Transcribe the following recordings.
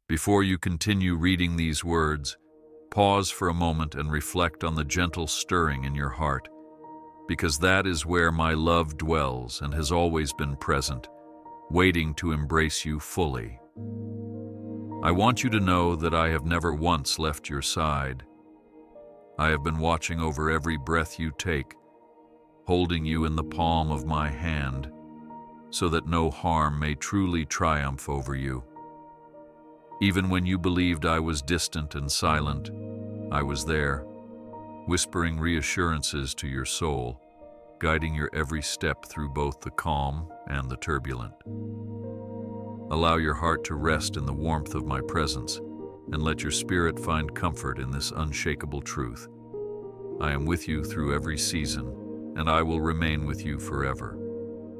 Before you continue reading these words, pause for a moment and reflect on the gentle stirring in your heart, because that is where my love dwells and has always been present, waiting to embrace you fully. I want you to know that I have never once left your side. I have been watching over every breath you take, holding you in the palm of my hand, so that no harm may truly triumph over you. Even when you believed I was distant and silent, I was there, whispering reassurances to your soul, guiding your every step through both the calm and the turbulent. Allow your heart to rest in the warmth of my presence, and let your spirit find comfort in this unshakable truth. I am with you through every season, and I will remain with you forever.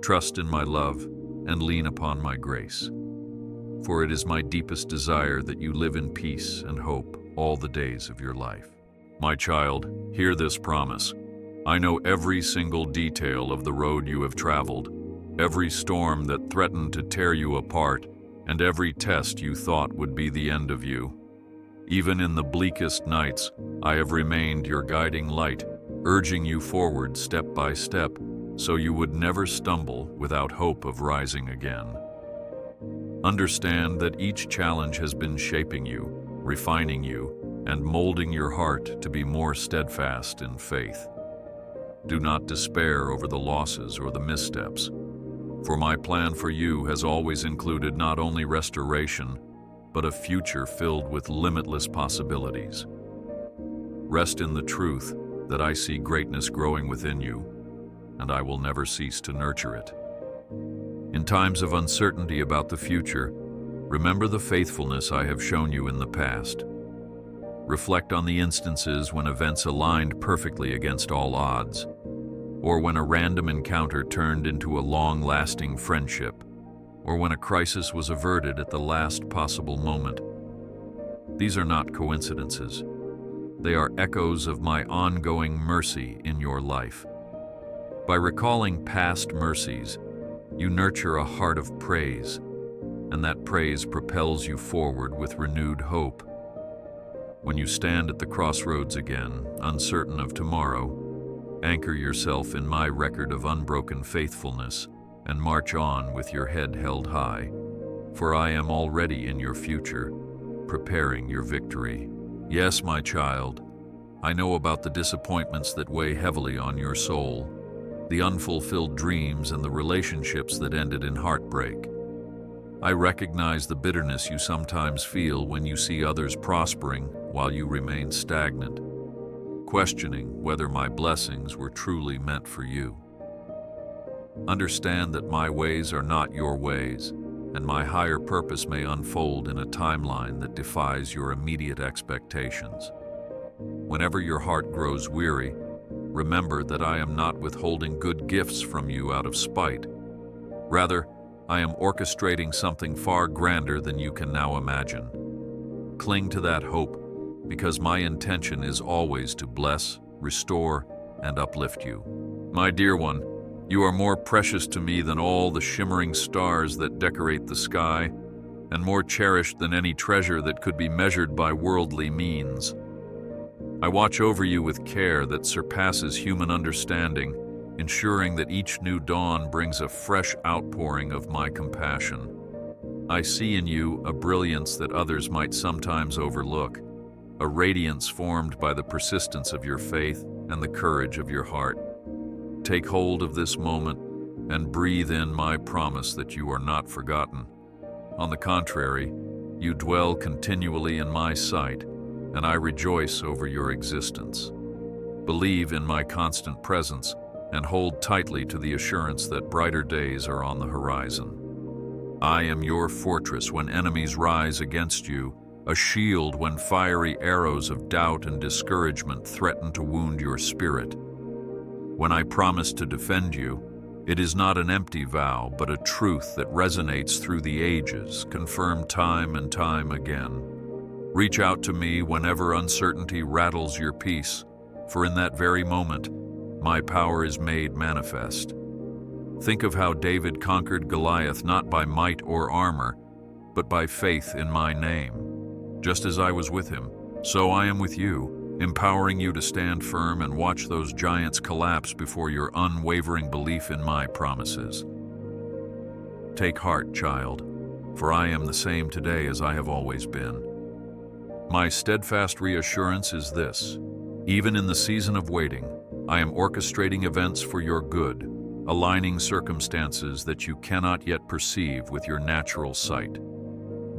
Trust in my love and lean upon my grace. For it is my deepest desire that you live in peace and hope all the days of your life. My child, hear this promise. I know every single detail of the road you have traveled, every storm that threatened to tear you apart, and every test you thought would be the end of you. Even in the bleakest nights, I have remained your guiding light, urging you forward step by step, so you would never stumble without hope of rising again. Understand that each challenge has been shaping you, refining you, and molding your heart to be more steadfast in faith. Do not despair over the losses or the missteps, for my plan for you has always included not only restoration, but a future filled with limitless possibilities. Rest in the truth that I see greatness growing within you, and I will never cease to nurture it. In times of uncertainty about the future, remember the faithfulness I have shown you in the past. Reflect on the instances when events aligned perfectly against all odds, or when a random encounter turned into a long-lasting friendship, or when a crisis was averted at the last possible moment. These are not coincidences. They are echoes of my ongoing mercy in your life. By recalling past mercies, you nurture a heart of praise, and that praise propels you forward with renewed hope. When you stand at the crossroads again, uncertain of tomorrow, anchor yourself in my record of unbroken faithfulness and march on with your head held high, for I am already in your future, preparing your victory. Yes, my child, I know about the disappointments that weigh heavily on your soul, the unfulfilled dreams and the relationships that ended in heartbreak. I recognize the bitterness you sometimes feel when you see others prospering while you remain stagnant, questioning whether my blessings were truly meant for you. Understand that my ways are not your ways, and my higher purpose may unfold in a timeline that defies your immediate expectations. Whenever your heart grows weary, remember that I am not withholding good gifts from you out of spite. Rather, I am orchestrating something far grander than you can now imagine. Cling to that hope, because my intention is always to bless, restore, and uplift you. My dear one, you are more precious to me than all the shimmering stars that decorate the sky, and more cherished than any treasure that could be measured by worldly means. I watch over you with care that surpasses human understanding, ensuring that each new dawn brings a fresh outpouring of my compassion. I see in you a brilliance that others might sometimes overlook, a radiance formed by the persistence of your faith and the courage of your heart. Take hold of this moment and breathe in my promise that you are not forgotten. On the contrary, you dwell continually in my sight, and I rejoice over your existence. Believe in my constant presence and hold tightly to the assurance that brighter days are on the horizon. I am your fortress when enemies rise against you, a shield when fiery arrows of doubt and discouragement threaten to wound your spirit. When I promise to defend you, it is not an empty vow, but a truth that resonates through the ages, confirmed time and time again. Reach out to me whenever uncertainty rattles your peace, for in that very moment, my power is made manifest. Think of how David conquered Goliath not by might or armor, but by faith in my name. Just as I was with him, so I am with you, empowering you to stand firm and watch those giants collapse before your unwavering belief in my promises. Take heart, child, for I am the same today as I have always been. My steadfast reassurance is this: even in the season of waiting, I am orchestrating events for your good, aligning circumstances that you cannot yet perceive with your natural sight.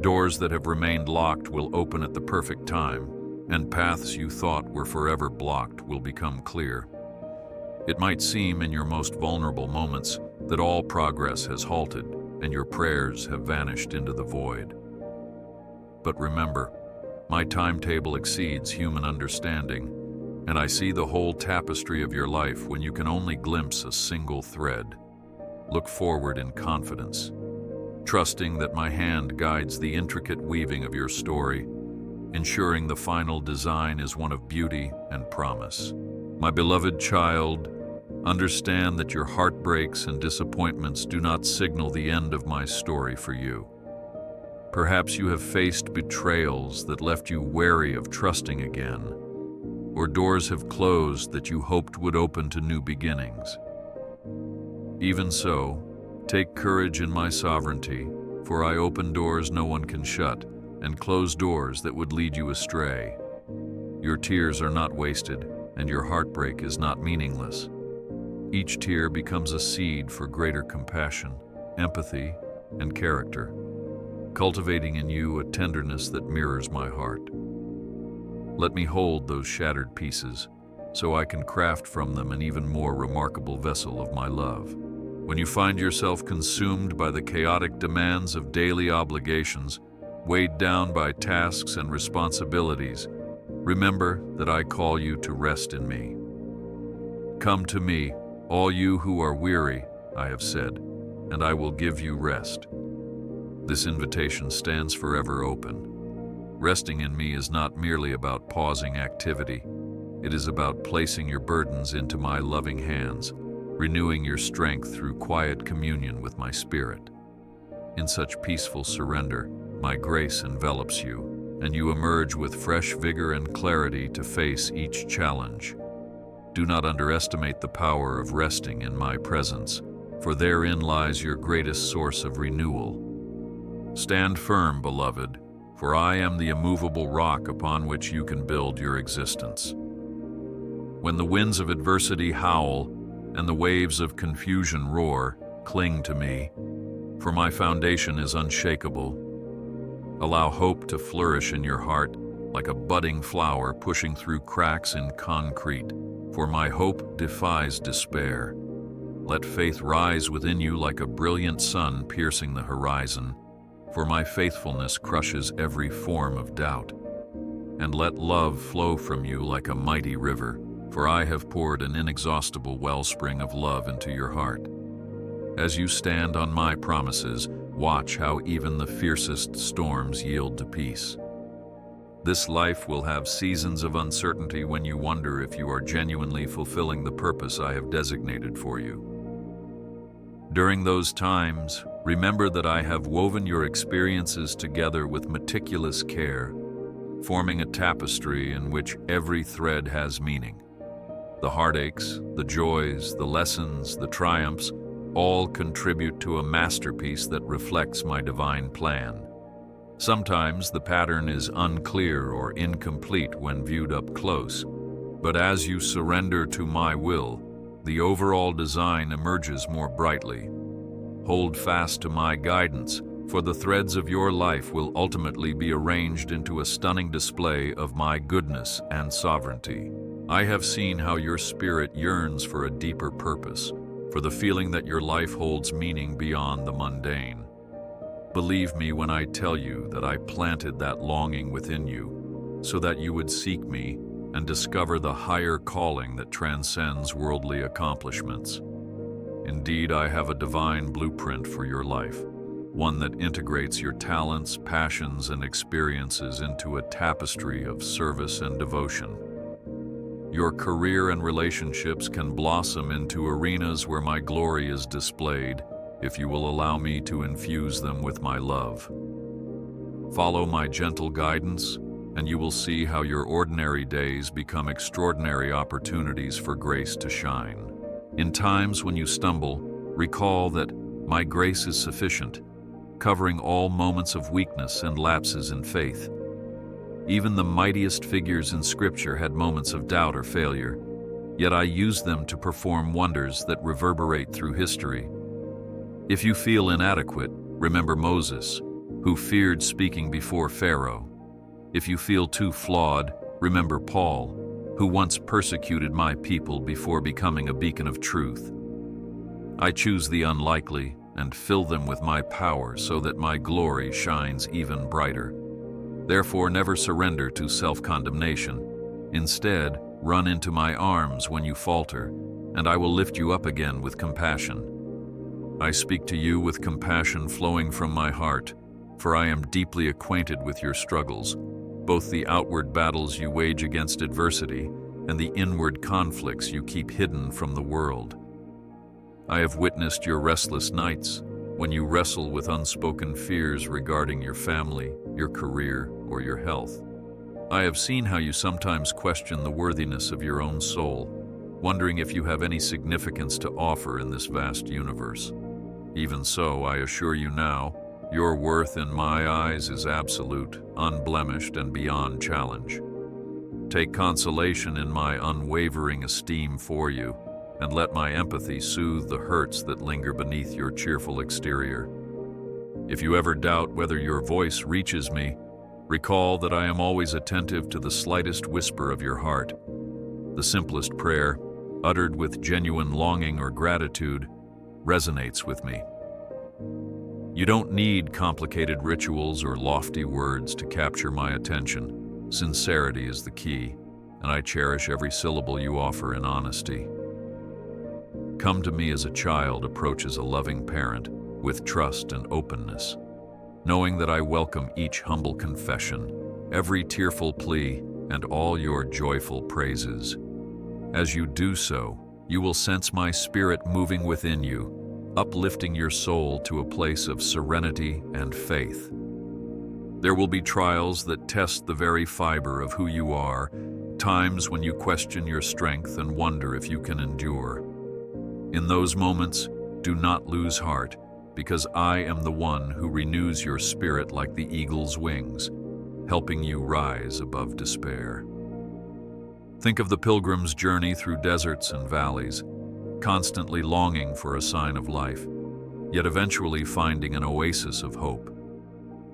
Doors that have remained locked will open at the perfect time, and paths you thought were forever blocked will become clear. It might seem in your most vulnerable moments that all progress has halted and your prayers have vanished into the void. But remember, my timetable exceeds human understanding, and I see the whole tapestry of your life when you can only glimpse a single thread. Look forward in confidence, trusting that my hand guides the intricate weaving of your story, ensuring the final design is one of beauty and promise. My beloved child, understand that your heartbreaks and disappointments do not signal the end of my story for you. Perhaps you have faced betrayals that left you wary of trusting again, or doors have closed that you hoped would open to new beginnings. Even so, take courage in my sovereignty, for I open doors no one can shut and close doors that would lead you astray. Your tears are not wasted, and your heartbreak is not meaningless. Each tear becomes a seed for greater compassion, empathy, and character, cultivating in you a tenderness that mirrors my heart. Let me hold those shattered pieces, so I can craft from them an even more remarkable vessel of my love. When you find yourself consumed by the chaotic demands of daily obligations, weighed down by tasks and responsibilities, remember that I call you to rest in me. Come to me, all you who are weary, I have said, and I will give you rest. This invitation stands forever open. Resting in me is not merely about pausing activity. It is about placing your burdens into my loving hands, renewing your strength through quiet communion with my spirit. In such peaceful surrender, my grace envelops you, and you emerge with fresh vigor and clarity to face each challenge. Do not underestimate the power of resting in my presence, for therein lies your greatest source of renewal. Stand firm, beloved, for I am the immovable rock upon which you can build your existence. When the winds of adversity howl and the waves of confusion roar, cling to me, for my foundation is unshakable. Allow hope to flourish in your heart like a budding flower pushing through cracks in concrete, for my hope defies despair. Let faith rise within you like a brilliant sun piercing the horizon, for my faithfulness crushes every form of doubt. And let love flow from you like a mighty river, for I have poured an inexhaustible wellspring of love into your heart. As you stand on my promises, watch how even the fiercest storms yield to peace. This life will have seasons of uncertainty when you wonder if you are genuinely fulfilling the purpose I have designated for you. During those times, remember that I have woven your experiences together with meticulous care, forming a tapestry in which every thread has meaning. The heartaches, the joys, the lessons, the triumphs, all contribute to a masterpiece that reflects my divine plan. Sometimes the pattern is unclear or incomplete when viewed up close, but as you surrender to my will, the overall design emerges more brightly. Hold fast to my guidance, for the threads of your life will ultimately be arranged into a stunning display of my goodness and sovereignty. I have seen how your spirit yearns for a deeper purpose, for the feeling that your life holds meaning beyond the mundane. Believe me when I tell you that I planted that longing within you, so that you would seek me and discover the higher calling that transcends worldly accomplishments. Indeed, I have a divine blueprint for your life, one that integrates your talents, passions, and experiences into a tapestry of service and devotion. Your career and relationships can blossom into arenas where my glory is displayed, if you will allow me to infuse them with my love. Follow my gentle guidance, and you will see how your ordinary days become extraordinary opportunities for grace to shine. In times when you stumble, recall that my grace is sufficient, covering all moments of weakness and lapses in faith. Even the mightiest figures in Scripture had moments of doubt or failure, yet I use them to perform wonders that reverberate through history. If you feel inadequate, remember Moses, who feared speaking before Pharaoh. If you feel too flawed, remember Paul, who once persecuted my people before becoming a beacon of truth. I choose the unlikely and fill them with my power so that my glory shines even brighter. Therefore, never surrender to self-condemnation. Instead, run into my arms when you falter, and I will lift you up again with compassion. I speak to you with compassion flowing from my heart, for I am deeply acquainted with your struggles, both the outward battles you wage against adversity and the inward conflicts you keep hidden from the world. I have witnessed your restless nights when you wrestle with unspoken fears regarding your family, your career, or your health. I have seen how you sometimes question the worthiness of your own soul, wondering if you have any significance to offer in this vast universe. Even so, I assure you now, your worth in my eyes is absolute, unblemished, and beyond challenge. Take consolation in my unwavering esteem for you, and let my empathy soothe the hurts that linger beneath your cheerful exterior. If you ever doubt whether your voice reaches me, recall that I am always attentive to the slightest whisper of your heart. The simplest prayer, uttered with genuine longing or gratitude, resonates with me. You don't need complicated rituals or lofty words to capture my attention. Sincerity is the key, and I cherish every syllable you offer in honesty. Come to me as a child approaches a loving parent, with trust and openness, knowing that I welcome each humble confession, every tearful plea, and all your joyful praises. As you do so, you will sense my spirit moving within you, uplifting your soul to a place of serenity and faith. There will be trials that test the very fiber of who you are, times when you question your strength and wonder if you can endure. In those moments, do not lose heart, because I am the one who renews your spirit like the eagle's wings, helping you rise above despair. Think of the pilgrim's journey through deserts and valleys, constantly longing for a sign of life, yet eventually finding an oasis of hope.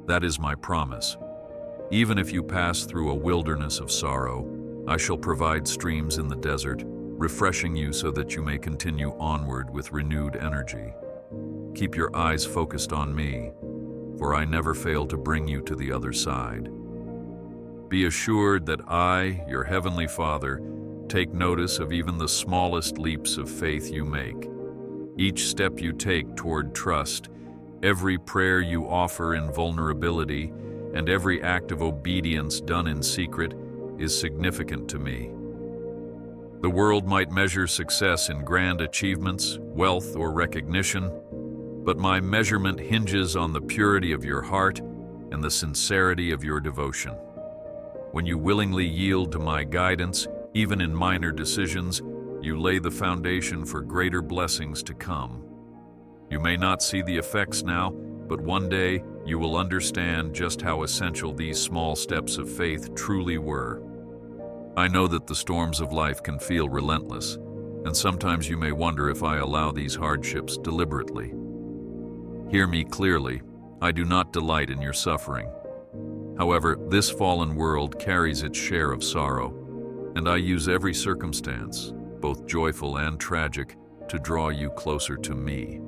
That is my promise. Even if you pass through a wilderness of sorrow, I shall provide streams in the desert, refreshing you so that you may continue onward with renewed energy. Keep your eyes focused on me, for I never fail to bring you to the other side. Be assured that I, your Heavenly Father, take notice of even the smallest leaps of faith you make. Each step you take toward trust, every prayer you offer in vulnerability, and every act of obedience done in secret is significant to me. The world might measure success in grand achievements, wealth, or recognition, but my measurement hinges on the purity of your heart and the sincerity of your devotion. When you willingly yield to my guidance, even in minor decisions, you lay the foundation for greater blessings to come. You may not see the effects now, but one day you will understand just how essential these small steps of faith truly were. I know that the storms of life can feel relentless, and sometimes you may wonder if I allow these hardships deliberately. Hear me clearly, I do not delight in your suffering. However, this fallen world carries its share of sorrow, and I use every circumstance, both joyful and tragic, to draw you closer to me.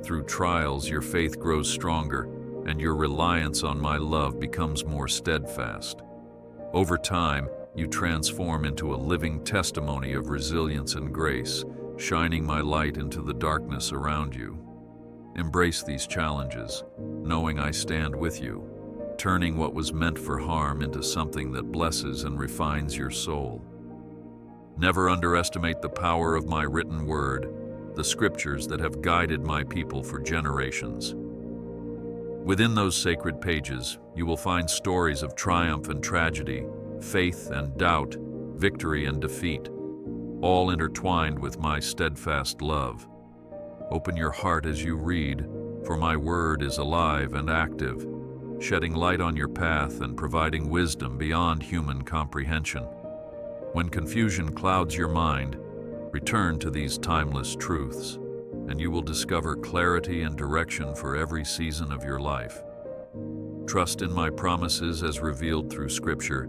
Through trials, your faith grows stronger, and your reliance on my love becomes more steadfast. Over time, you transform into a living testimony of resilience and grace, shining my light into the darkness around you. Embrace these challenges, knowing I stand with you, turning what was meant for harm into something that blesses and refines your soul. Never underestimate the power of my written word, the scriptures that have guided my people for generations. Within those sacred pages, you will find stories of triumph and tragedy, faith and doubt, victory and defeat, all intertwined with my steadfast love. Open your heart as you read, for my word is alive and active, shedding light on your path and providing wisdom beyond human comprehension. When confusion clouds your mind, return to these timeless truths, and you will discover clarity and direction for every season of your life. Trust in my promises as revealed through Scripture,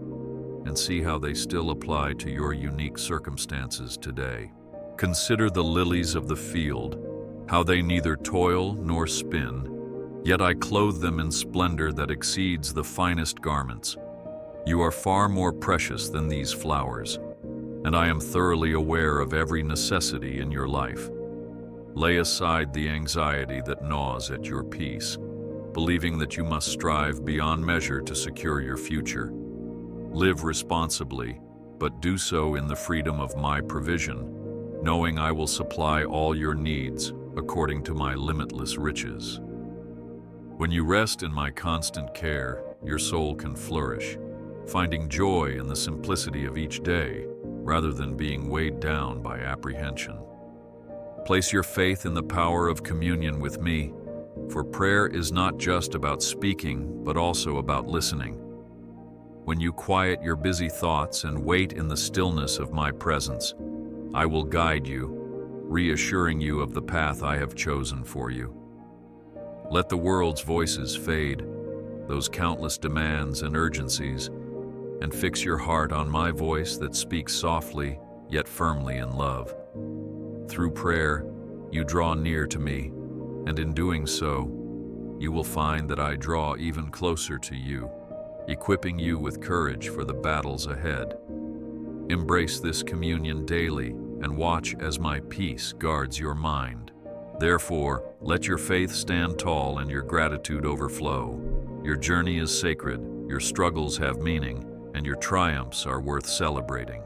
and see how they still apply to your unique circumstances today. Consider the lilies of the field, how they neither toil nor spin, yet I clothe them in splendor that exceeds the finest garments. You are far more precious than these flowers, and I am thoroughly aware of every necessity in your life. Lay aside the anxiety that gnaws at your peace, believing that you must strive beyond measure to secure your future. Live responsibly, but do so in the freedom of my provision, knowing I will supply all your needs according to my limitless riches. When you rest in my constant care, your soul can flourish, finding joy in the simplicity of each day, rather than being weighed down by apprehension. Place your faith in the power of communion with me, for prayer is not just about speaking, but also about listening. When you quiet your busy thoughts and wait in the stillness of my presence, I will guide you, reassuring you of the path I have chosen for you. Let the world's voices fade, those countless demands and urgencies, and fix your heart on my voice that speaks softly yet firmly in love. Through prayer, you draw near to me, and in doing so, you will find that I draw even closer to you, equipping you with courage for the battles ahead. Embrace this communion daily and watch as my peace guards your mind. Therefore, let your faith stand tall and your gratitude overflow. Your journey is sacred, your struggles have meaning, and your triumphs are worth celebrating.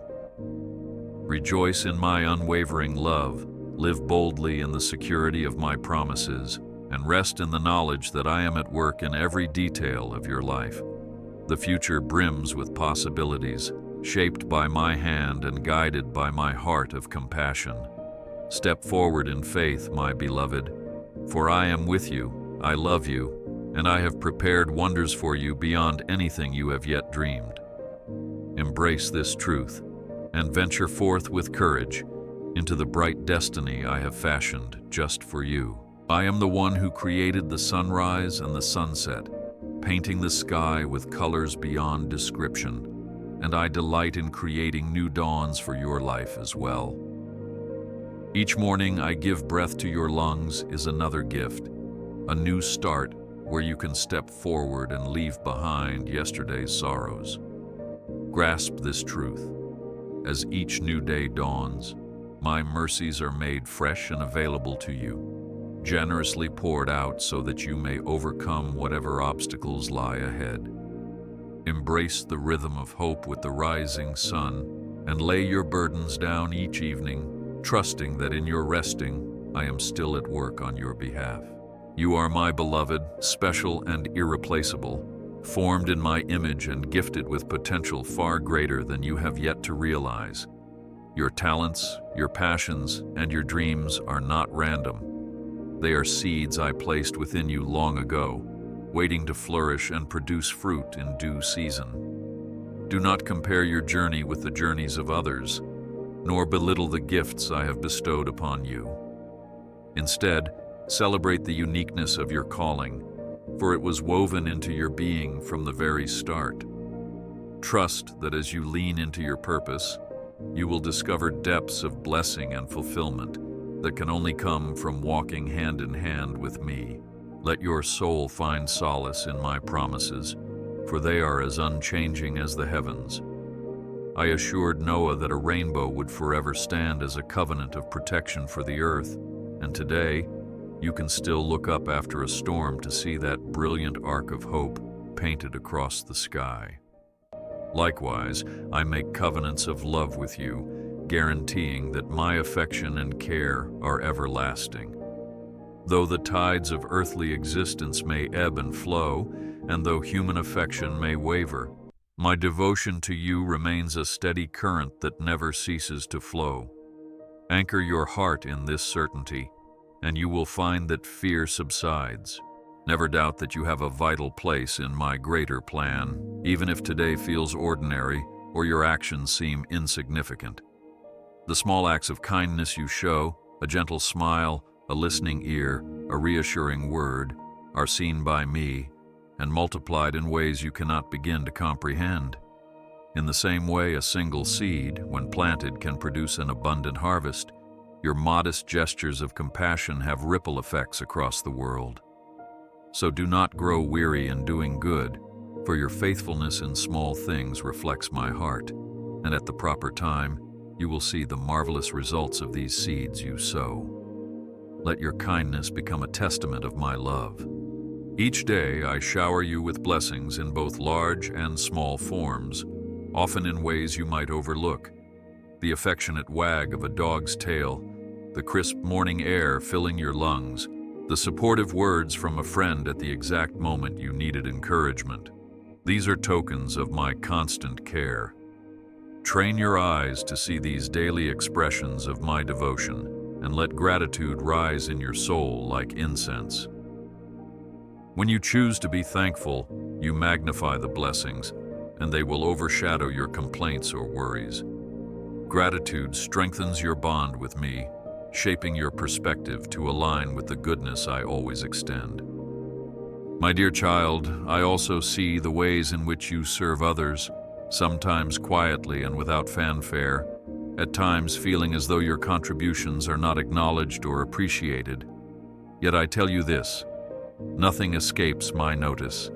Rejoice in my unwavering love, live boldly in the security of my promises, and rest in the knowledge that I am at work in every detail of your life. The future brims with possibilities, shaped by my hand and guided by my heart of compassion. Step forward in faith, my beloved, for I am with you, I love you, and I have prepared wonders for you beyond anything you have yet dreamed. Embrace this truth and venture forth with courage into the bright destiny I have fashioned just for you. I am the one who created the sunrise and the sunset, painting the sky with colors beyond description, and I delight in creating new dawns for your life as well. Each morning I give breath to your lungs is another gift, a new start where you can step forward and leave behind yesterday's sorrows. Grasp this truth. As each new day dawns, my mercies are made fresh and available to you, generously poured out so that you may overcome whatever obstacles lie ahead. Embrace the rhythm of hope with the rising sun and lay your burdens down each evening, trusting that in your resting, I am still at work on your behalf. You are my beloved, special and irreplaceable, formed in my image and gifted with potential far greater than you have yet to realize. Your talents, your passions, and your dreams are not random. They are seeds I placed within you long ago, waiting to flourish and produce fruit in due season. Do not compare your journey with the journeys of others, nor belittle the gifts I have bestowed upon you. Instead, celebrate the uniqueness of your calling, for it was woven into your being from the very start. Trust that as you lean into your purpose, you will discover depths of blessing and fulfillment that can only come from walking hand in hand with me. Let your soul find solace in my promises, for they are as unchanging as the heavens. I assured Noah that a rainbow would forever stand as a covenant of protection for the earth, and today, you can still look up after a storm to see that brilliant arc of hope painted across the sky. Likewise, I make covenants of love with you, guaranteeing that my affection and care are everlasting. Though the tides of earthly existence may ebb and flow, and though human affection may waver, my devotion to you remains a steady current that never ceases to flow. Anchor your heart in this certainty, and you will find that fear subsides. Never doubt that you have a vital place in my greater plan, even if today feels ordinary or your actions seem insignificant. The small acts of kindness you show, a gentle smile, a listening ear, a reassuring word, are seen by me and multiplied in ways you cannot begin to comprehend. In the same way a single seed, when planted, can produce an abundant harvest, your modest gestures of compassion have ripple effects across the world. So do not grow weary in doing good, for your faithfulness in small things reflects my heart, and at the proper time, you will see the marvelous results of these seeds you sow. Let your kindness become a testament of my love. Each day I shower you with blessings in both large and small forms, often in ways you might overlook. The affectionate wag of a dog's tail, the crisp morning air filling your lungs, the supportive words from a friend at the exact moment you needed encouragement. These are tokens of my constant care. Train your eyes to see these daily expressions of my devotion, and let gratitude rise in your soul like incense. When you choose to be thankful, you magnify the blessings, and they will overshadow your complaints or worries. Gratitude strengthens your bond with me, shaping your perspective to align with the goodness I always extend. My dear child, I also see the ways in which you serve others, sometimes quietly and without fanfare, at times feeling as though your contributions are not acknowledged or appreciated. Yet I tell you this, nothing escapes my notice.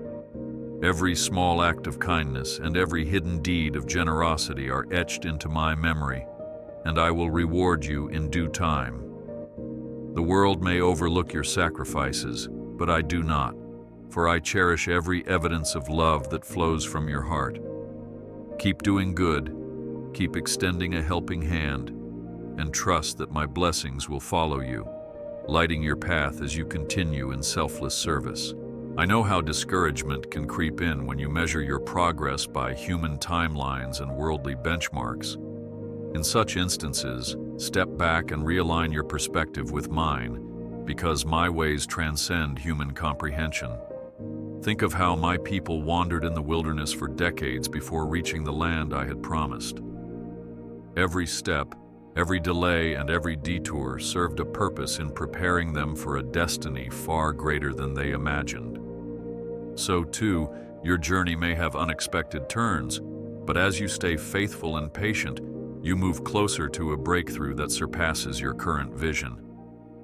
Every small act of kindness and every hidden deed of generosity are etched into my memory, and I will reward you in due time. The world may overlook your sacrifices, but I do not, for I cherish every evidence of love that flows from your heart. Keep doing good, keep extending a helping hand, and trust that my blessings will follow you, lighting your path as you continue in selfless service. I know how discouragement can creep in when you measure your progress by human timelines and worldly benchmarks. In such instances, step back and realign your perspective with mine, because my ways transcend human comprehension. Think of how my people wandered in the wilderness for decades before reaching the land I had promised. Every step, every delay, and every detour served a purpose in preparing them for a destiny far greater than they imagined. So too, your journey may have unexpected turns, but as you stay faithful and patient, you move closer to a breakthrough that surpasses your current vision.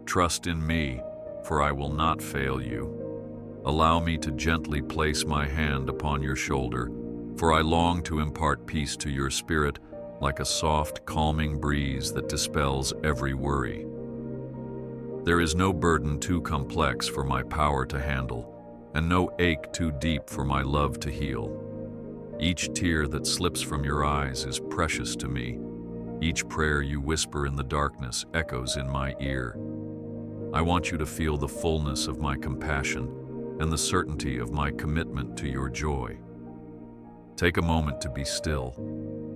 Trust in me, for I will not fail you. Allow me to gently place my hand upon your shoulder, for I long to impart peace to your spirit like a soft, calming breeze that dispels every worry. There is no burden too complex for my power to handle, and no ache too deep for my love to heal. Each tear that slips from your eyes is precious to me. Each prayer you whisper in the darkness echoes in my ear. I want you to feel the fullness of my compassion and the certainty of my commitment to your joy. Take a moment to be still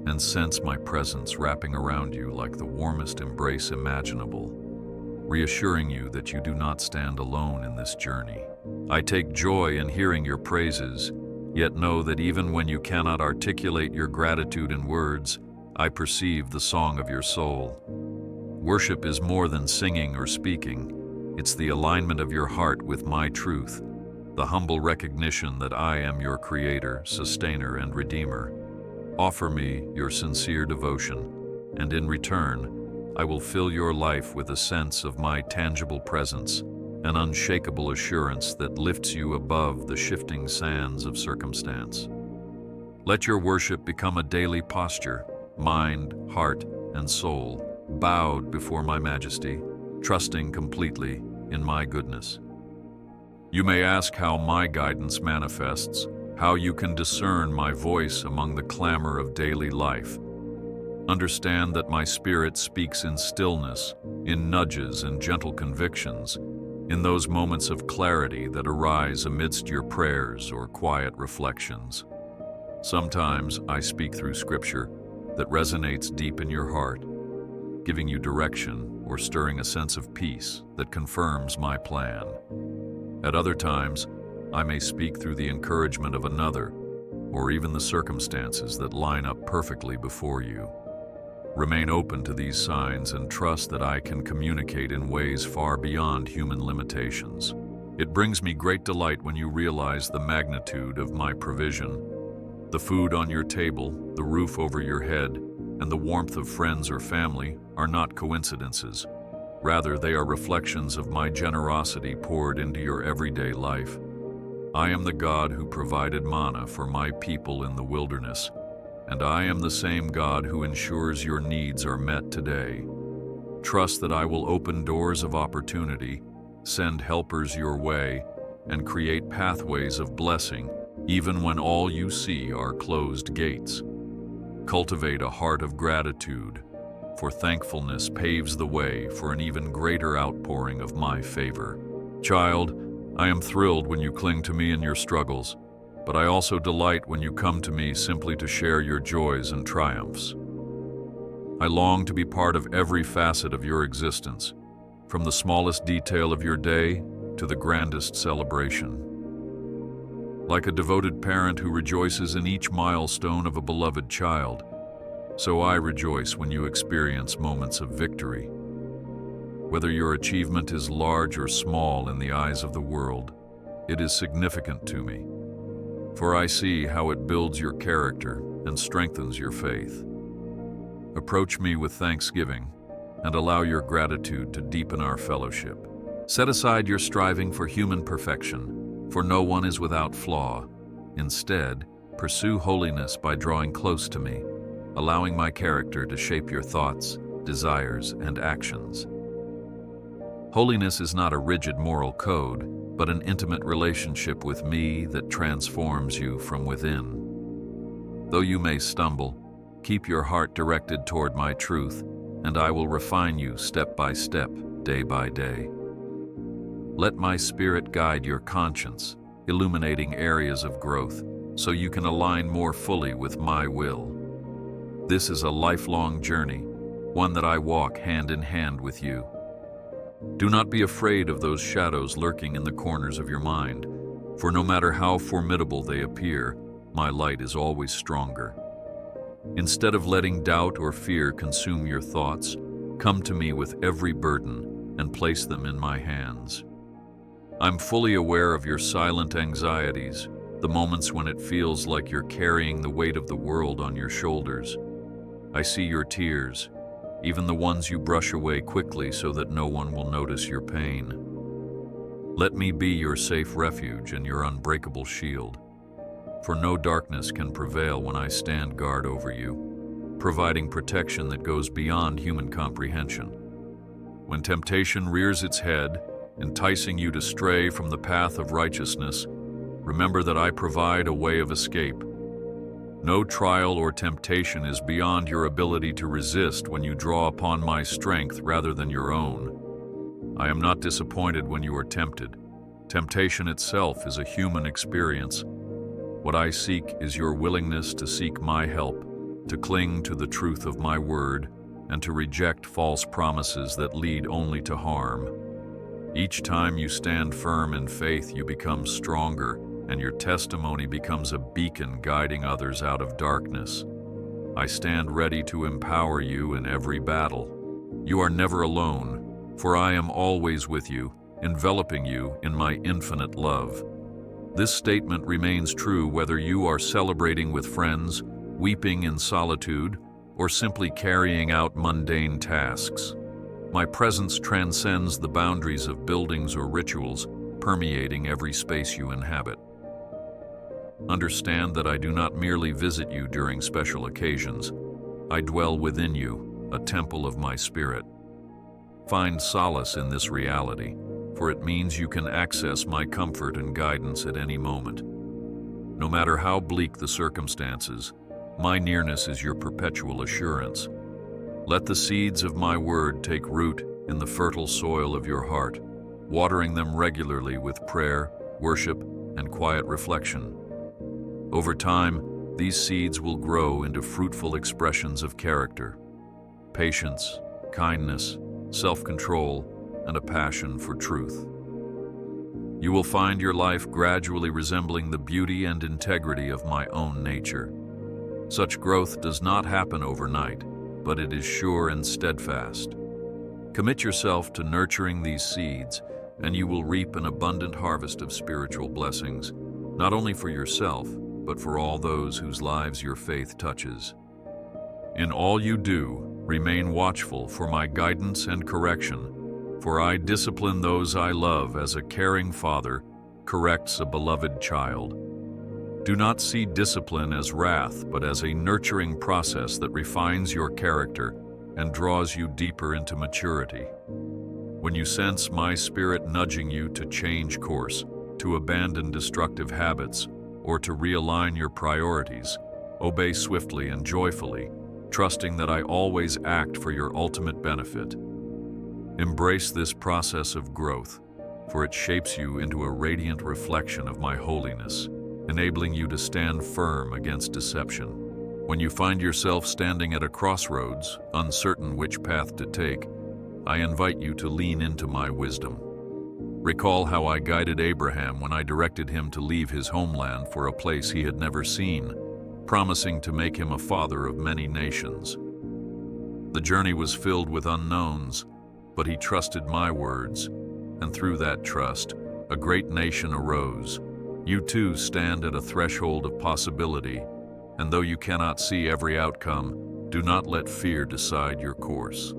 and sense my presence wrapping around you like the warmest embrace imaginable, reassuring you that you do not stand alone in this journey. I take joy in hearing your praises, yet know that even when you cannot articulate your gratitude in words, I perceive the song of your soul. Worship is more than singing or speaking. It's the alignment of your heart with my truth, the humble recognition that I am your creator, sustainer, and redeemer. Offer me your sincere devotion, and in return, I will fill your life with a sense of my tangible presence, an unshakable assurance that lifts you above the shifting sands of circumstance. Let your worship become a daily posture, mind, heart, and soul, bowed before my majesty, trusting completely in my goodness. You may ask how my guidance manifests, how you can discern my voice among the clamor of daily life. Understand that my spirit speaks in stillness, in nudges and gentle convictions, in those moments of clarity that arise amidst your prayers or quiet reflections. Sometimes I speak through scripture that resonates deep in your heart, giving you direction or stirring a sense of peace that confirms my plan. At other times, I may speak through the encouragement of another, or even the circumstances that line up perfectly before you. Remain open to these signs and trust that I can communicate in ways far beyond human limitations. It brings me great delight when you realize the magnitude of my provision. The food on your table, the roof over your head, and the warmth of friends or family are not coincidences. Rather, they are reflections of my generosity poured into your everyday life. I am the God who provided manna for my people in the wilderness, and I am the same God who ensures your needs are met today. Trust that I will open doors of opportunity, send helpers your way, and create pathways of blessing, even when all you see are closed gates. Cultivate a heart of gratitude, for thankfulness paves the way for an even greater outpouring of my favor. Child, I am thrilled when you cling to me in your struggles, but I also delight when you come to me simply to share your joys and triumphs. I long to be part of every facet of your existence, from the smallest detail of your day to the grandest celebration. Like a devoted parent who rejoices in each milestone of a beloved child, so I rejoice when you experience moments of victory. Whether your achievement is large or small in the eyes of the world, it is significant to me, for I see how it builds your character and strengthens your faith. Approach me with thanksgiving and allow your gratitude to deepen our fellowship. Set aside your striving for human perfection, for no one is without flaw. Instead, pursue holiness by drawing close to me, allowing my character to shape your thoughts, desires, and actions. Holiness is not a rigid moral code, but an intimate relationship with me that transforms you from within. Though you may stumble, keep your heart directed toward my truth, and I will refine you step by step, day by day. Let my spirit guide your conscience, illuminating areas of growth, so you can align more fully with my will. This is a lifelong journey, one that I walk hand in hand with you. Do not be afraid of those shadows lurking in the corners of your mind, for no matter how formidable they appear, my light is always stronger. Instead of letting doubt or fear consume your thoughts, come to me with every burden and place them in my hands. I'm fully aware of your silent anxieties, the moments when it feels like you're carrying the weight of the world on your shoulders. I see your tears, even the ones you brush away quickly so that no one will notice your pain. Let me be your safe refuge and your unbreakable shield, for no darkness can prevail when I stand guard over you, providing protection that goes beyond human comprehension. When temptation rears its head, enticing you to stray from the path of righteousness, remember that I provide a way of escape. No trial or temptation is beyond your ability to resist when you draw upon my strength rather than your own. I am not disappointed when you are tempted. Temptation itself is a human experience. What I seek is your willingness to seek my help, to cling to the truth of my word, and to reject false promises that lead only to harm. Each time you stand firm in faith, you become stronger, and your testimony becomes a beacon guiding others out of darkness. I stand ready to empower you in every battle. You are never alone, for I am always with you, enveloping you in my infinite love. This statement remains true whether you are celebrating with friends, weeping in solitude, or simply carrying out mundane tasks. My presence transcends the boundaries of buildings or rituals, permeating every space you inhabit. Understand that I do not merely visit you during special occasions. I dwell within you, a temple of my spirit. Find solace in this reality, for it means you can access my comfort and guidance at any moment. No matter how bleak the circumstances, my nearness is your perpetual assurance. Let the seeds of my word take root in the fertile soil of your heart, watering them regularly with prayer, worship, and quiet reflection. Over time, these seeds will grow into fruitful expressions of character, patience, kindness, self-control, and a passion for truth. You will find your life gradually resembling the beauty and integrity of my own nature. Such growth does not happen overnight, but it is sure and steadfast. Commit yourself to nurturing these seeds, and you will reap an abundant harvest of spiritual blessings, not only for yourself, but for all those whose lives your faith touches. In all you do, remain watchful for my guidance and correction, for I discipline those I love as a caring father corrects a beloved child. Do not see discipline as wrath, but as a nurturing process that refines your character and draws you deeper into maturity. When you sense my spirit nudging you to change course, to abandon destructive habits, or to realign your priorities, obey swiftly and joyfully, trusting that I always act for your ultimate benefit. Embrace this process of growth, for it shapes you into a radiant reflection of my holiness, enabling you to stand firm against deception. When you find yourself standing at a crossroads, uncertain which path to take, I invite you to lean into my wisdom. Recall how I guided Abraham when I directed him to leave his homeland for a place he had never seen, promising to make him a father of many nations. The journey was filled with unknowns, but he trusted my words, and through that trust, a great nation arose. You too stand at a threshold of possibility, and though you cannot see every outcome, do not let fear decide your course.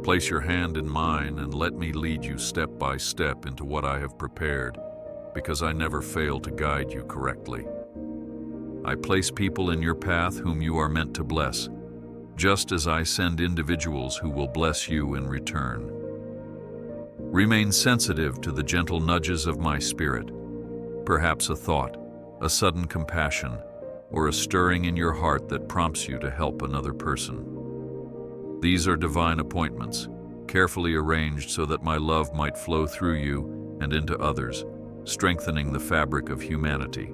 Place your hand in mine and let me lead you step by step into what I have prepared, because I never fail to guide you correctly. I place people in your path whom you are meant to bless, just as I send individuals who will bless you in return. Remain sensitive to the gentle nudges of my spirit, perhaps a thought, a sudden compassion, or a stirring in your heart that prompts you to help another person. These are divine appointments, carefully arranged so that my love might flow through you and into others, strengthening the fabric of humanity.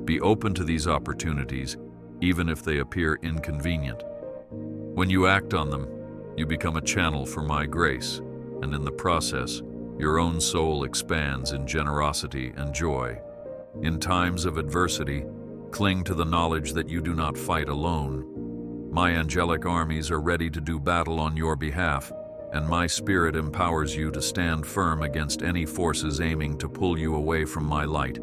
Be open to these opportunities, even if they appear inconvenient. When you act on them, you become a channel for my grace, and in the process, your own soul expands in generosity and joy. In times of adversity, cling to the knowledge that you do not fight alone. My angelic armies are ready to do battle on your behalf, and my spirit empowers you to stand firm against any forces aiming to pull you away from my light.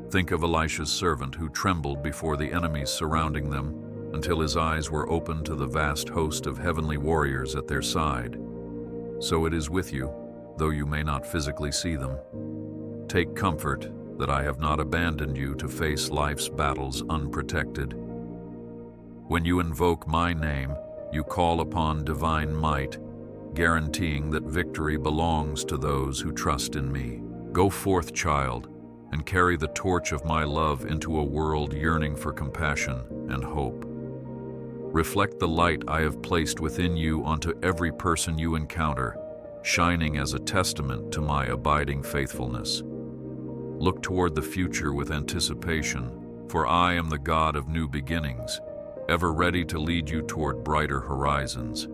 Think of Elisha's servant who trembled before the enemies surrounding them until his eyes were opened to the vast host of heavenly warriors at their side. So it is with you, though you may not physically see them. Take comfort that I have not abandoned you to face life's battles unprotected. When you invoke my name, you call upon divine might, guaranteeing that victory belongs to those who trust in me. Go forth, child, and carry the torch of my love into a world yearning for compassion and hope. Reflect the light I have placed within you onto every person you encounter, shining as a testament to my abiding faithfulness. Look toward the future with anticipation, for I am the God of new beginnings, ever ready to lead you toward brighter horizons.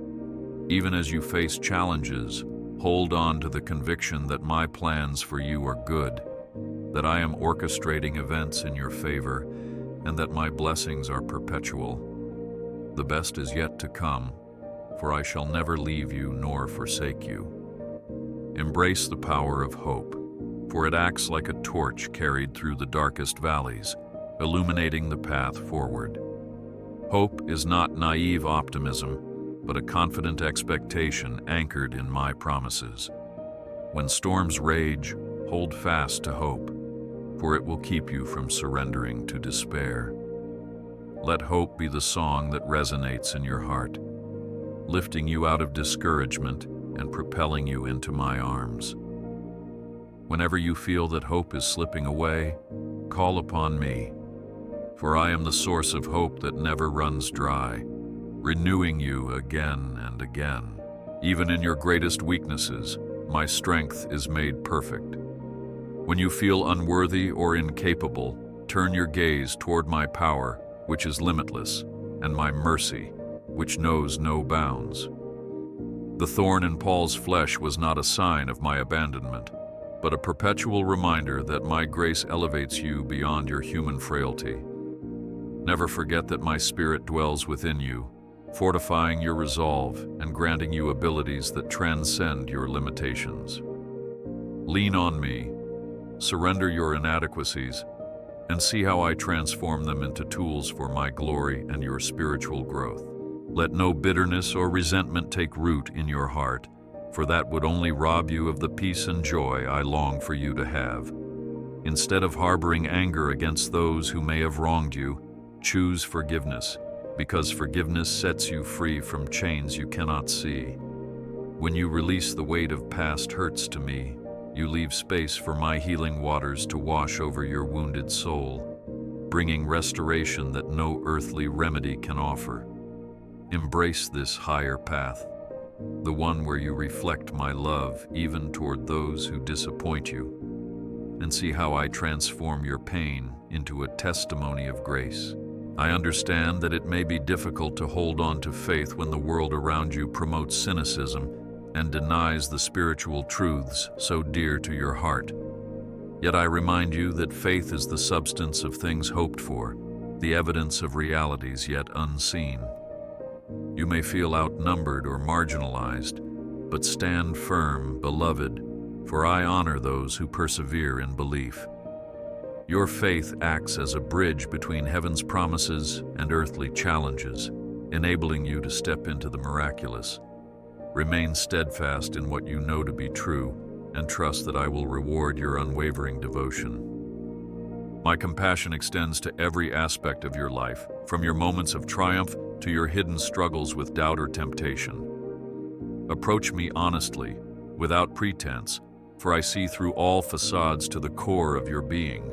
Even as you face challenges, hold on to the conviction that my plans for you are good, that I am orchestrating events in your favor, and that my blessings are perpetual. The best is yet to come, for I shall never leave you nor forsake you. Embrace the power of hope, for it acts like a torch carried through the darkest valleys, illuminating the path forward. Hope is not naive optimism, but a confident expectation anchored in my promises. When storms rage, hold fast to hope, for it will keep you from surrendering to despair. Let hope be the song that resonates in your heart, lifting you out of discouragement and propelling you into my arms. Whenever you feel that hope is slipping away, call upon me, for I am the source of hope that never runs dry, renewing you again and again. Even in your greatest weaknesses, my strength is made perfect. When you feel unworthy or incapable, turn your gaze toward my power, which is limitless, and my mercy, which knows no bounds. The thorn in Paul's flesh was not a sign of my abandonment, but a perpetual reminder that my grace elevates you beyond your human frailty. Never forget that my Spirit dwells within you, fortifying your resolve and granting you abilities that transcend your limitations. Lean on me, surrender your inadequacies, and see how I transform them into tools for my glory and your spiritual growth. Let no bitterness or resentment take root in your heart, for that would only rob you of the peace and joy I long for you to have. Instead of harboring anger against those who may have wronged you, choose forgiveness, because forgiveness sets you free from chains you cannot see. When you release the weight of past hurts to me, you leave space for my healing waters to wash over your wounded soul, bringing restoration that no earthly remedy can offer. Embrace this higher path, the one where you reflect my love even toward those who disappoint you, and see how I transform your pain into a testimony of grace. I understand that it may be difficult to hold on to faith when the world around you promotes cynicism and denies the spiritual truths so dear to your heart. Yet I remind you that faith is the substance of things hoped for, the evidence of realities yet unseen. You may feel outnumbered or marginalized, but stand firm, beloved, for I honor those who persevere in belief. Your faith acts as a bridge between heaven's promises and earthly challenges, enabling you to step into the miraculous. Remain steadfast in what you know to be true, and trust that I will reward your unwavering devotion. My compassion extends to every aspect of your life, from your moments of triumph to your hidden struggles with doubt or temptation. Approach me honestly, without pretense, for I see through all facades to the core of your being.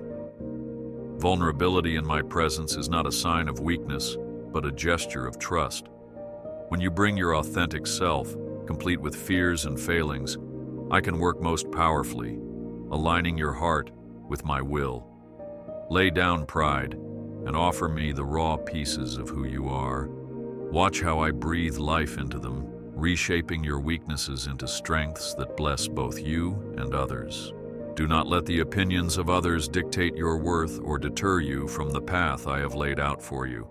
Vulnerability in my presence is not a sign of weakness, but a gesture of trust. When you bring your authentic self, complete with fears and failings, I can work most powerfully, aligning your heart with my will. Lay down pride and offer me the raw pieces of who you are. Watch how I breathe life into them, reshaping your weaknesses into strengths that bless both you and others. Do not let the opinions of others dictate your worth or deter you from the path I have laid out for you.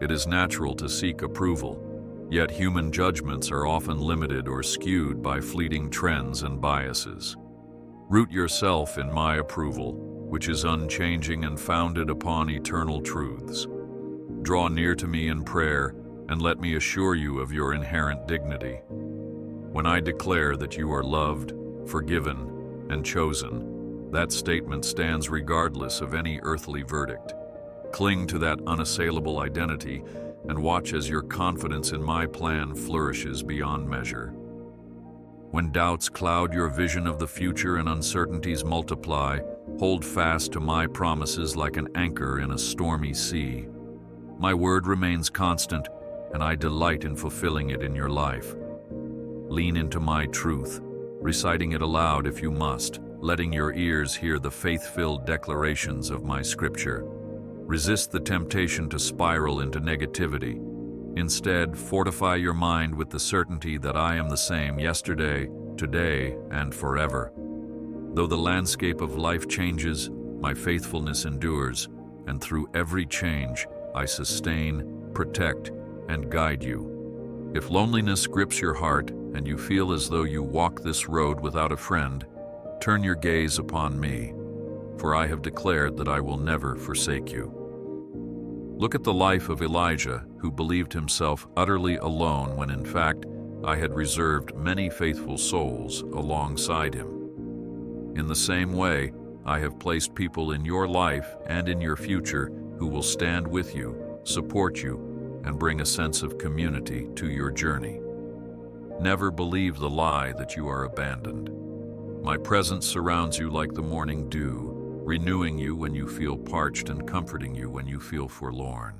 It is natural to seek approval, yet human judgments are often limited or skewed by fleeting trends and biases. Root yourself in my approval, which is unchanging and founded upon eternal truths. Draw near to me in prayer, and let me assure you of your inherent dignity. When I declare that you are loved, forgiven, and chosen, that statement stands regardless of any earthly verdict. Cling to that unassailable identity and watch as your confidence in my plan flourishes beyond measure. When doubts cloud your vision of the future and uncertainties multiply, hold fast to my promises like an anchor in a stormy sea. My word remains constant, and I delight in fulfilling it in your life. Lean into my truth, reciting it aloud if you must, letting your ears hear the faith-filled declarations of my scripture. Resist the temptation to spiral into negativity. Instead, fortify your mind with the certainty that I am the same yesterday, today, and forever. Though the landscape of life changes, my faithfulness endures, and through every change, I sustain, protect, and guide you. If loneliness grips your heart and you feel as though you walk this road without a friend, turn your gaze upon me, for I have declared that I will never forsake you. Look at the life of Elijah, who believed himself utterly alone when in fact I had reserved many faithful souls alongside him. In the same way, I have placed people in your life and in your future who will stand with you, support you, and bring a sense of community to your journey. Never believe the lie that you are abandoned. My presence surrounds you like the morning dew, renewing you when you feel parched and comforting you when you feel forlorn.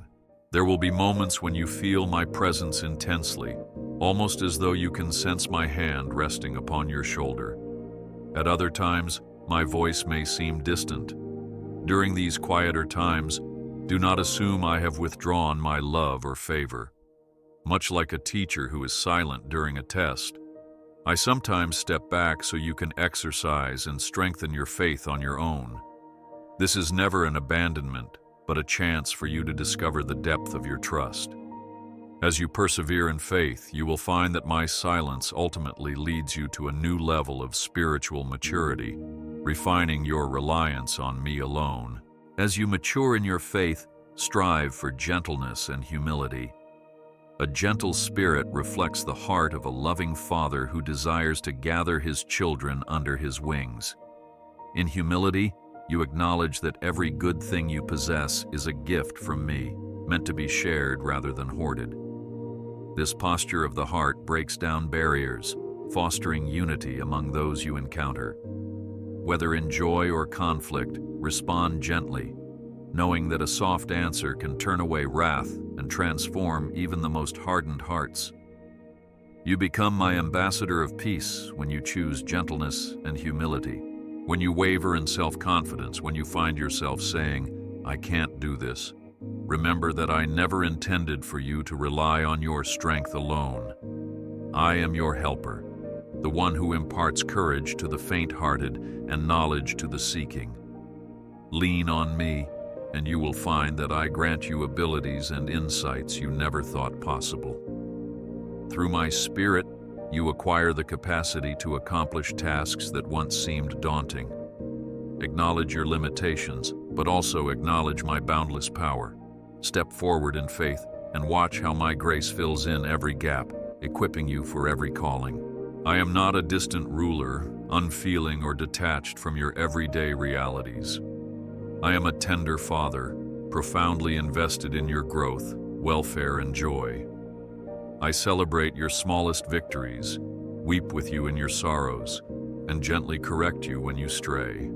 There will be moments when you feel my presence intensely, almost as though you can sense my hand resting upon your shoulder. At other times, my voice may seem distant. During these quieter times, do not assume I have withdrawn my love or favor. Much like a teacher who is silent during a test, I sometimes step back so you can exercise and strengthen your faith on your own. This is never an abandonment, but a chance for you to discover the depth of your trust. As you persevere in faith, you will find that my silence ultimately leads you to a new level of spiritual maturity, refining your reliance on me alone. As you mature in your faith, strive for gentleness and humility. A gentle spirit reflects the heart of a loving father who desires to gather his children under his wings. In humility, you acknowledge that every good thing you possess is a gift from me, meant to be shared rather than hoarded. This posture of the heart breaks down barriers, fostering unity among those you encounter. Whether in joy or conflict, respond gently, knowing that a soft answer can turn away wrath and transform even the most hardened hearts. You become my ambassador of peace when you choose gentleness and humility. When you waver in self-confidence, when you find yourself saying, "I can't do this," remember that I never intended for you to rely on your strength alone. I am your helper, the one who imparts courage to the faint-hearted and knowledge to the seeking. Lean on me, and you will find that I grant you abilities and insights you never thought possible. Through my Spirit, you acquire the capacity to accomplish tasks that once seemed daunting. Acknowledge your limitations, but also acknowledge my boundless power. Step forward in faith and watch how my grace fills in every gap, equipping you for every calling. I am not a distant ruler, unfeeling or detached from your everyday realities. I am a tender father, profoundly invested in your growth, welfare, and joy. I celebrate your smallest victories, weep with you in your sorrows, and gently correct you when you stray.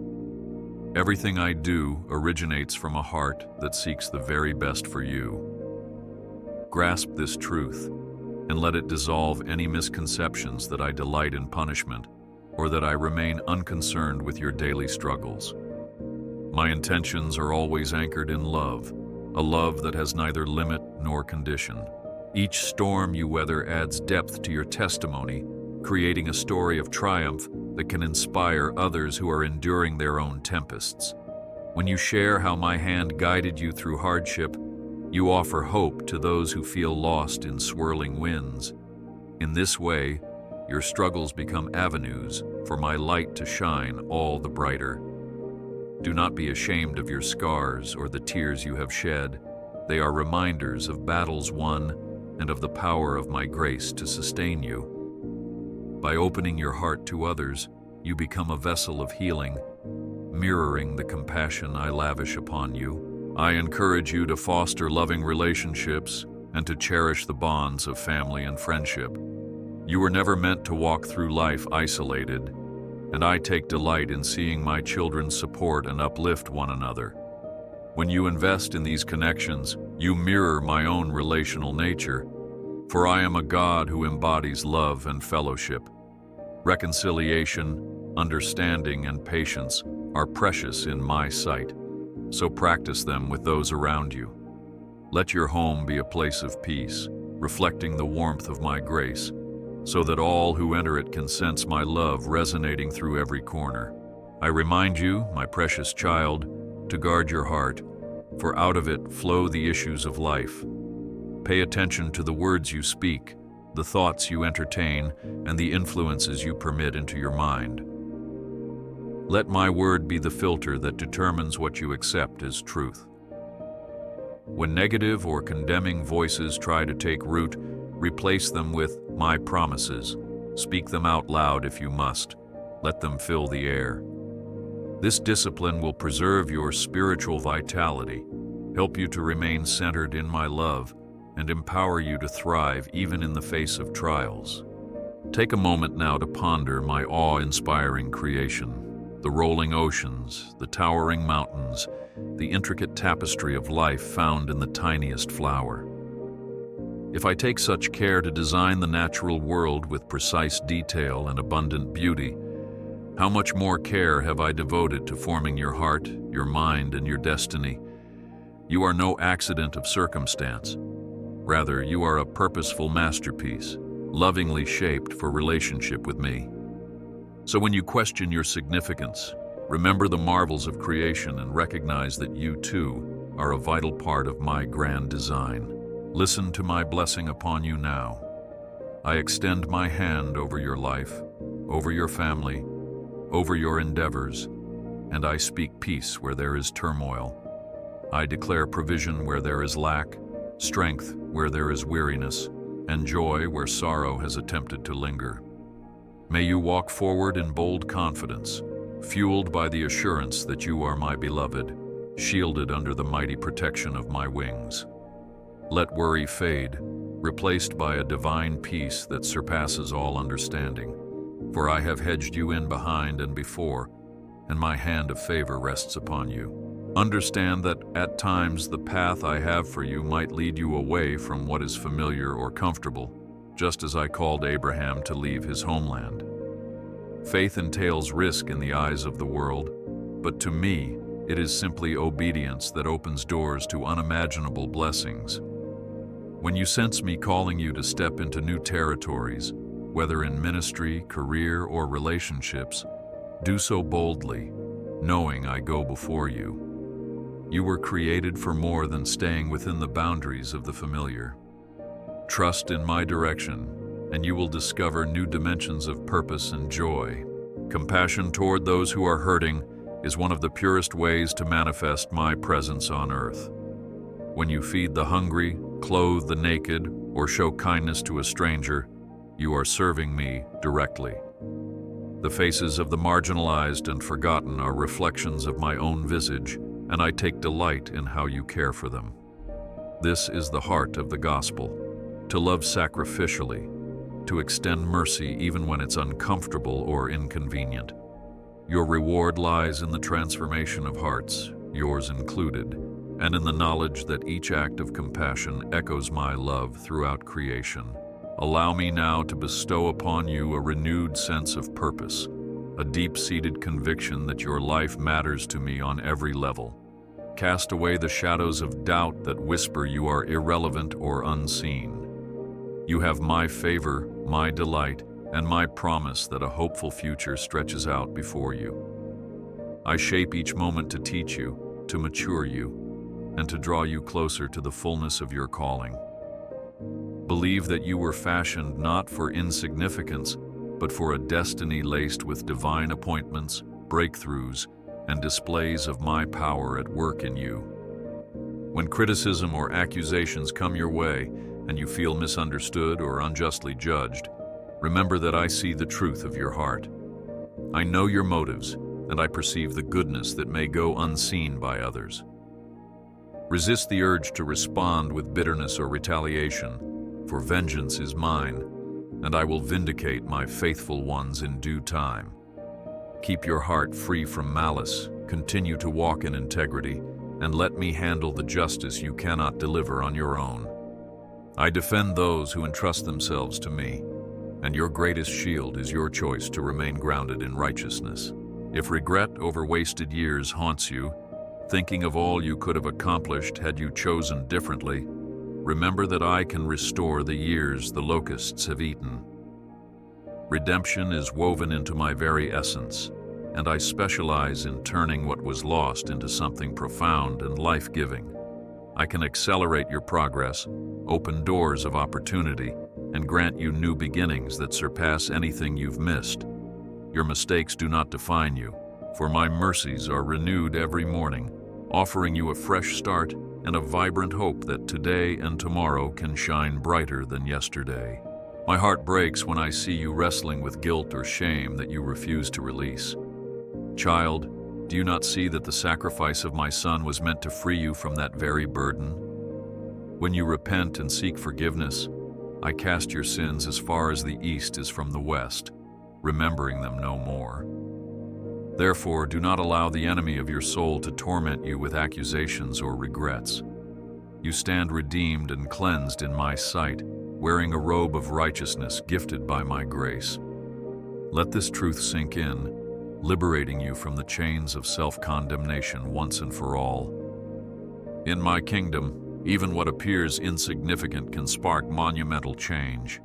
Everything I do originates from a heart that seeks the very best for you. Grasp this truth, and let it dissolve any misconceptions that I delight in punishment, or that I remain unconcerned with your daily struggles. My intentions are always anchored in love, a love that has neither limit nor condition. Each storm you weather adds depth to your testimony, creating a story of triumph that can inspire others who are enduring their own tempests. When you share how my hand guided you through hardship, you offer hope to those who feel lost in swirling winds. In this way, your struggles become avenues for my light to shine all the brighter. Do not be ashamed of your scars or the tears you have shed. They are reminders of battles won and of the power of my grace to sustain you. By opening your heart to others, you become a vessel of healing, mirroring the compassion I lavish upon you. I encourage you to foster loving relationships and to cherish the bonds of family and friendship. You were never meant to walk through life isolated, and I take delight in seeing my children support and uplift one another. When you invest in these connections, you mirror my own relational nature, for I am a God who embodies love and fellowship. Reconciliation, understanding, and patience are precious in my sight, so practice them with those around you. Let your home be a place of peace, reflecting the warmth of my grace, so that all who enter it can sense my love resonating through every corner. I remind you, my precious child, to guard your heart, for out of it flow the issues of life. Pay attention to the words you speak, the thoughts you entertain, and the influences you permit into your mind. Let my word be the filter that determines what you accept as truth. When negative or condemning voices try to take root, replace them with my promises. Speak them out loud if you must. Let them fill the air. This discipline will preserve your spiritual vitality, help you to remain centered in my love, and empower you to thrive even in the face of trials. Take a moment now to ponder my awe-inspiring creation. The rolling oceans, the towering mountains, the intricate tapestry of life found in the tiniest flower. If I take such care to design the natural world with precise detail and abundant beauty, how much more care have I devoted to forming your heart, your mind, and your destiny? You are no accident of circumstance. Rather, you are a purposeful masterpiece, lovingly shaped for relationship with me. So when you question your significance, remember the marvels of creation and recognize that you, too, are a vital part of my grand design. Listen to my blessing upon you now. I extend my hand over your life, over your family, over your endeavors, and I speak peace where there is turmoil. I declare provision where there is lack, strength where there is weariness, and joy where sorrow has attempted to linger. May you walk forward in bold confidence, fueled by the assurance that you are my beloved, shielded under the mighty protection of my wings. Let worry fade, replaced by a divine peace that surpasses all understanding. For I have hedged you in behind and before, and my hand of favor rests upon you. Understand that at times the path I have for you might lead you away from what is familiar or comfortable, just as I called Abraham to leave his homeland. Faith entails risk in the eyes of the world, but to me, it is simply obedience that opens doors to unimaginable blessings. When you sense me calling you to step into new territories, whether in ministry, career, or relationships, do so boldly, knowing I go before you. You were created for more than staying within the boundaries of the familiar. Trust in my direction, and you will discover new dimensions of purpose and joy. Compassion toward those who are hurting is one of the purest ways to manifest my presence on earth. When you feed the hungry, clothe the naked, or show kindness to a stranger, you are serving me directly. The faces of the marginalized and forgotten are reflections of my own visage, and I take delight in how you care for them. This is the heart of the gospel, to love sacrificially, to extend mercy even when it's uncomfortable or inconvenient. Your reward lies in the transformation of hearts, yours included, and in the knowledge that each act of compassion echoes my love throughout creation. Allow me now to bestow upon you a renewed sense of purpose, a deep-seated conviction that your life matters to me on every level. Cast away the shadows of doubt that whisper you are irrelevant or unseen. You have my favor, my delight, and my promise that a hopeful future stretches out before you. I shape each moment to teach you, to mature you, and to draw you closer to the fullness of your calling. Believe that you were fashioned not for insignificance, but for a destiny laced with divine appointments, breakthroughs, and displays of my power at work in you. When criticism or accusations come your way, and you feel misunderstood or unjustly judged, remember that I see the truth of your heart. I know your motives, and I perceive the goodness that may go unseen by others. Resist the urge to respond with bitterness or retaliation, for vengeance is mine, and I will vindicate my faithful ones in due time. Keep your heart free from malice, continue to walk in integrity, and let me handle the justice you cannot deliver on your own. I defend those who entrust themselves to me, and your greatest shield is your choice to remain grounded in righteousness. If regret over wasted years haunts you, thinking of all you could have accomplished had you chosen differently, remember that I can restore the years the locusts have eaten. Redemption is woven into my very essence, and I specialize in turning what was lost into something profound and life-giving. I can accelerate your progress, open doors of opportunity, and grant you new beginnings that surpass anything you've missed. Your mistakes do not define you, for my mercies are renewed every morning, offering you a fresh start and a vibrant hope that today and tomorrow can shine brighter than yesterday. My heart breaks when I see you wrestling with guilt or shame that you refuse to release. Child, do you not see that the sacrifice of my Son was meant to free you from that very burden? When you repent and seek forgiveness, I cast your sins as far as the east is from the west, remembering them no more. Therefore, do not allow the enemy of your soul to torment you with accusations or regrets. You stand redeemed and cleansed in my sight, wearing a robe of righteousness gifted by my grace. Let this truth sink in, liberating you from the chains of self-condemnation once and for all. In my kingdom, even what appears insignificant can spark monumental change.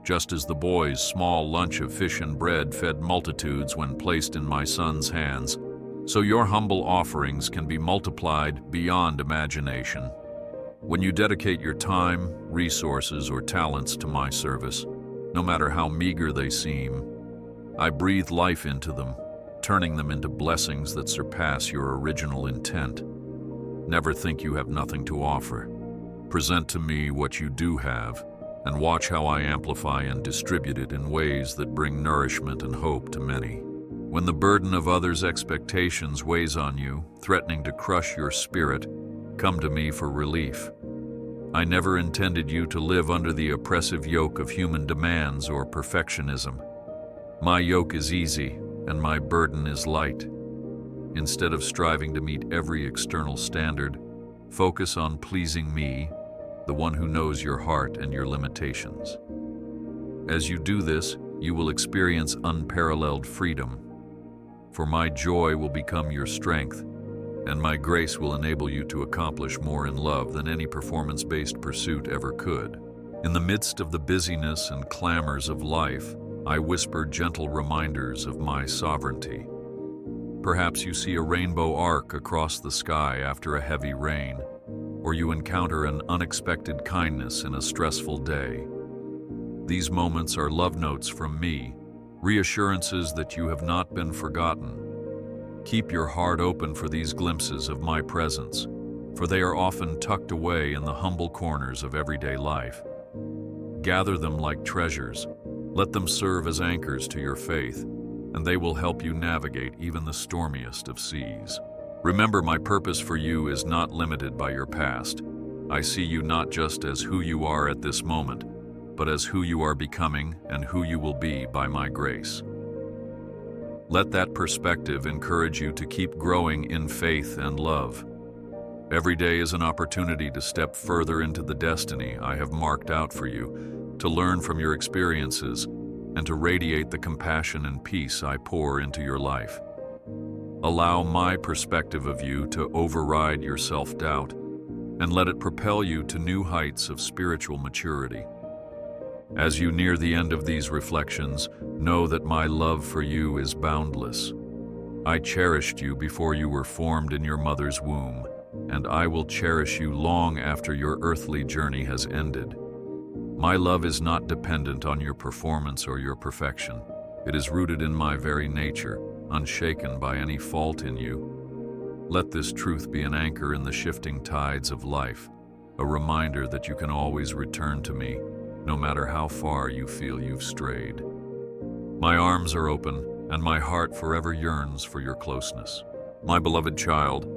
Just as the boy's small lunch of fish and bread fed multitudes when placed in my son's hands, so your humble offerings can be multiplied beyond imagination. When you dedicate your time, resources, or talents to my service, no matter how meager they seem, I breathe life into them, turning them into blessings that surpass your original intent. Never think you have nothing to offer. Present to me what you do have, and watch how I amplify and distribute it in ways that bring nourishment and hope to many. When the burden of others' expectations weighs on you, threatening to crush your spirit, come to me for relief. I never intended you to live under the oppressive yoke of human demands or perfectionism. My yoke is easy, and my burden is light. Instead of striving to meet every external standard, focus on pleasing me, the one who knows your heart and your limitations. As you do this, you will experience unparalleled freedom. For my joy will become your strength, and my grace will enable you to accomplish more in love than any performance-based pursuit ever could. In the midst of the busyness and clamors of life, I whisper gentle reminders of my sovereignty. Perhaps you see a rainbow arc across the sky after a heavy rain, or you encounter an unexpected kindness in a stressful day. These moments are love notes from me, reassurances that you have not been forgotten. Keep your heart open for these glimpses of my presence, for they are often tucked away in the humble corners of everyday life. Gather them like treasures. Let them serve as anchors to your faith, and they will help you navigate even the stormiest of seas. Remember, my purpose for you is not limited by your past. I see you not just as who you are at this moment, but as who you are becoming and who you will be by my grace. Let that perspective encourage you to keep growing in faith and love. Every day is an opportunity to step further into the destiny I have marked out for you, to learn from your experiences, and to radiate the compassion and peace I pour into your life. Allow my perspective of you to override your self-doubt, and let it propel you to new heights of spiritual maturity. As you near the end of these reflections, know that my love for you is boundless. I cherished you before you were formed in your mother's womb, and I will cherish you long after your earthly journey has ended. My love is not dependent on your performance or your perfection. It is rooted in my very nature, unshaken by any fault in you. Let this truth be an anchor in the shifting tides of life, a reminder that you can always return to me, no matter how far you feel you've strayed. My arms are open, and my heart forever yearns for your closeness. My beloved child,